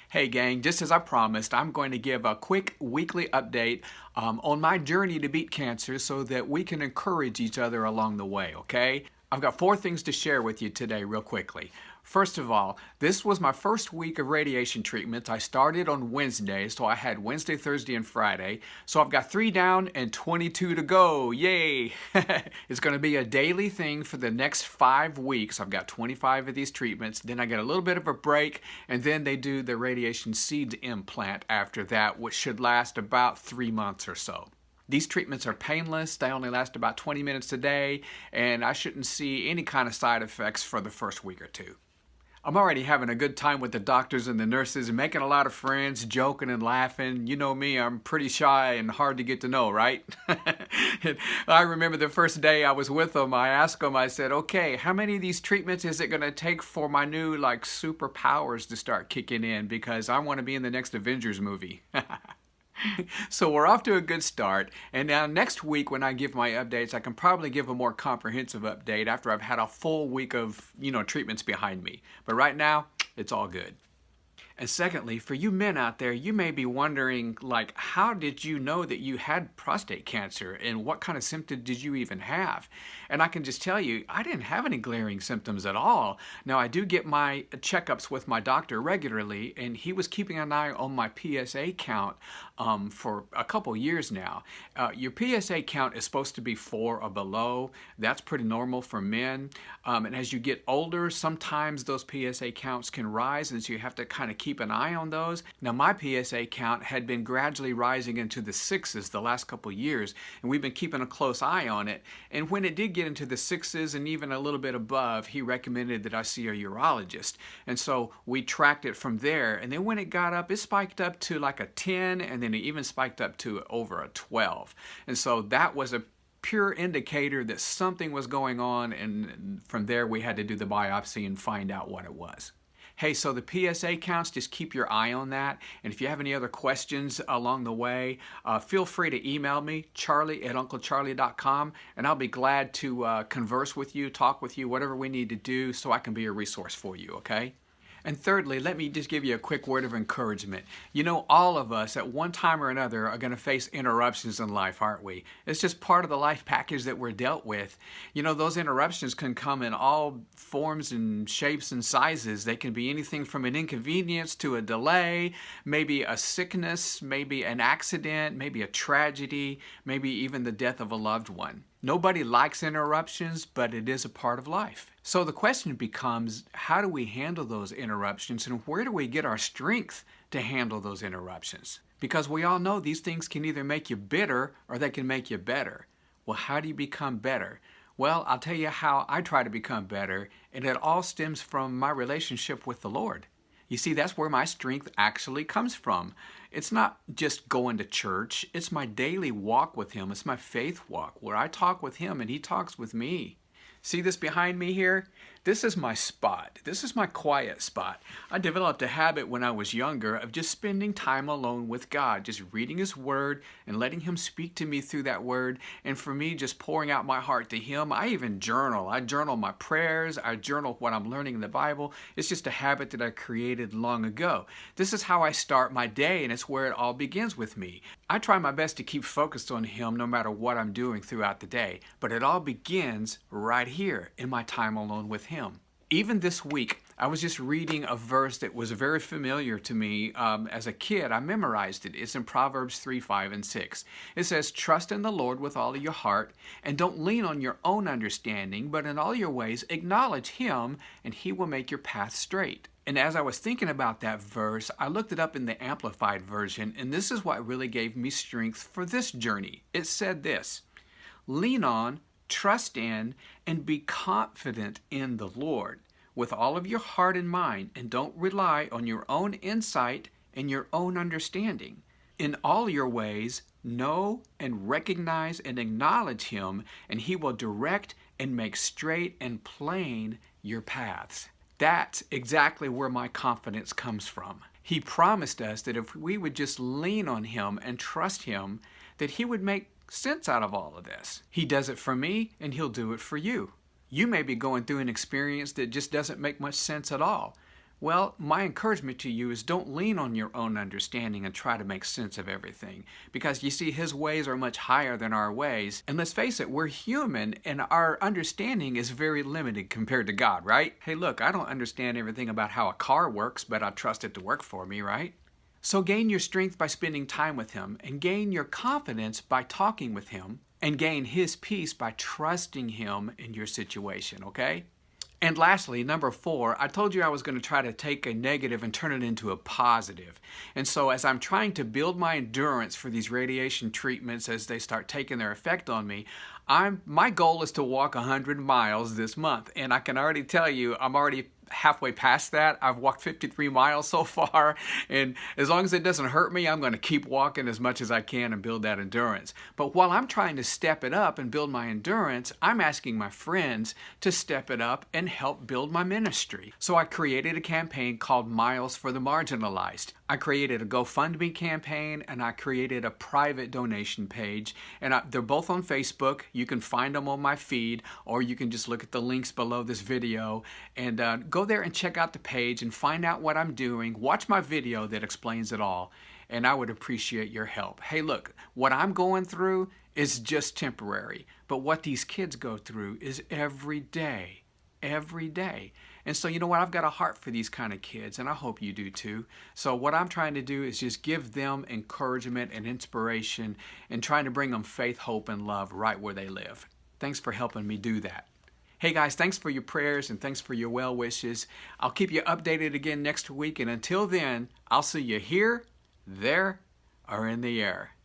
Hey gang, just as I promised, I'm going to give a quick weekly update on my journey to beat cancer so that we can encourage each other along the way, okay? I've got four things to share with you today real quickly. First of all, this was my first week of radiation treatment. I started on Wednesday, so I had Wednesday, Thursday, and Friday. So I've got 3 down and 22 to go. Yay! It's going to be a daily thing for the next 5 weeks. I've got 25 of these treatments. Then I get a little bit of a break, and then they do the radiation seeds implant after that, which should last about 3 months or so. These treatments are painless. They only last about 20 minutes a day, and I shouldn't see any kind of side effects for the first week or two. I'm already having a good time with the doctors and the nurses and making a lot of friends, joking and laughing. You know me, I'm pretty shy and hard to get to know, right? I remember the first day I was with them, I asked them, I said, okay, how many of these treatments is it going to take for my new superpowers to start kicking in? Because I want to be in the next Avengers movie. So we're off to a good start, and now next week when I give my updates, I can probably give a more comprehensive update after I've had a full week of, treatments behind me. But right now, it's all good. And secondly, for you men out there, you may be wondering, how did you know that you had prostate cancer and what kind of symptoms did you even have? And I can just tell you, I didn't have any glaring symptoms at all. Now, I do get my checkups with my doctor regularly, and he was keeping an eye on my PSA count for a couple years now. Your PSA count is supposed to be 4 or below. That's pretty normal for men. And as you get older, sometimes those PSA counts can rise, and so you have to kind of keep an eye on those. Now, my PSA count had been gradually rising into the 6s the last couple years, and we've been keeping a close eye on it. And when it did get into the 6s and even a little bit above, he recommended that I see a urologist. And so we tracked it from there. And then when it got up, it spiked up to like a 10, and then it even spiked up to over a 12. And so that was a pure indicator that something was going on, and from there we had to do the biopsy and find out what it was. Hey, so the PSA counts, just keep your eye on that. And if you have any other questions along the way, feel free to email me, charlie@unclecharlie.com, and I'll be glad to converse with you, talk with you, whatever we need to do so I can be a resource for you, okay? And thirdly, let me just give you a quick word of encouragement. You know, all of us at one time or another are going to face interruptions in life, aren't we? It's just part of the life package that we're dealt with. You know, those interruptions can come in all forms and shapes and sizes. They can be anything from an inconvenience to a delay, maybe a sickness, maybe an accident, maybe a tragedy, maybe even the death of a loved one. Nobody likes interruptions, but it is a part of life. So the question becomes, how do we handle those interruptions, and where do we get our strength to handle those interruptions? Because we all know these things can either make you bitter or they can make you better. Well, how do you become better? Well, I'll tell you how I try to become better, and it all stems from my relationship with the Lord. You see, that's where my strength actually comes from. It's not just going to church. It's my daily walk with Him. It's my faith walk where I talk with Him and He talks with me. See this behind me here? This is my spot. This is my quiet spot. I developed a habit when I was younger of just spending time alone with God, just reading His Word and letting Him speak to me through that Word. And for me, just pouring out my heart to Him. I even journal. I journal my prayers. I journal what I'm learning in the Bible. It's just a habit that I created long ago. This is how I start my day, and it's where it all begins with me. I try my best to keep focused on Him no matter what I'm doing throughout the day, but it all begins right here in my time alone with Him. Even this week, I was just reading a verse that was very familiar to me as a kid. I memorized it. It's in Proverbs 3, 5, and 6. It says, "Trust in the Lord with all of your heart, and don't lean on your own understanding, but in all your ways acknowledge Him, and He will make your path straight." And as I was thinking about that verse, I looked it up in the Amplified Version, and this is what really gave me strength for this journey. It said this: "Lean on, trust in, and be confident in the Lord with all of your heart and mind, and don't rely on your own insight and your own understanding. In all your ways, know and recognize and acknowledge Him, and He will direct and make straight and plain your paths." That's exactly where my confidence comes from. He promised us that if we would just lean on Him and trust Him, that He would make sense out of all of this. He does it for me, and He'll do it for you. You may be going through an experience that just doesn't make much sense at all, Well, my encouragement to you is don't lean on your own understanding and try to make sense of everything. Because you see, His ways are much higher than our ways. And let's face it, we're human and our understanding is very limited compared to God, right? Hey, look, I don't understand everything about how a car works, but I trust it to work for me, right? So gain your strength by spending time with Him, and gain your confidence by talking with Him, and gain His peace by trusting Him in your situation, okay? And lastly, number 4, I told you I was going to try to take a negative and turn it into a positive. And so as I'm trying to build my endurance for these radiation treatments as they start taking their effect on me, my goal is to walk 100 miles this month. And I can already tell you, I'm already halfway past that. I've walked 53 miles so far, and as long as it doesn't hurt me, I'm going to keep walking as much as I can and build that endurance. But while I'm trying to step it up and build my endurance, I'm asking my friends to step it up and help build my ministry. So I created a campaign called Miles for the Marginalized. I created a GoFundMe campaign, and I created a private donation page, and they're both on Facebook. You can find them on my feed, or you can just look at the links below this video and go there and check out the page and find out what I'm doing. Watch my video that explains it all, and I would appreciate your help. Hey, look, what I'm going through is just temporary, but what these kids go through is every day. Every day. And so, you know what? I've got a heart for these kind of kids, and I hope you do too. So what I'm trying to do is just give them encouragement and inspiration and trying to bring them faith, hope, and love right where they live. Thanks for helping me do that. Hey guys, thanks for your prayers and thanks for your well wishes. I'll keep you updated again next week, and until then, I'll see you here, there, or in the air.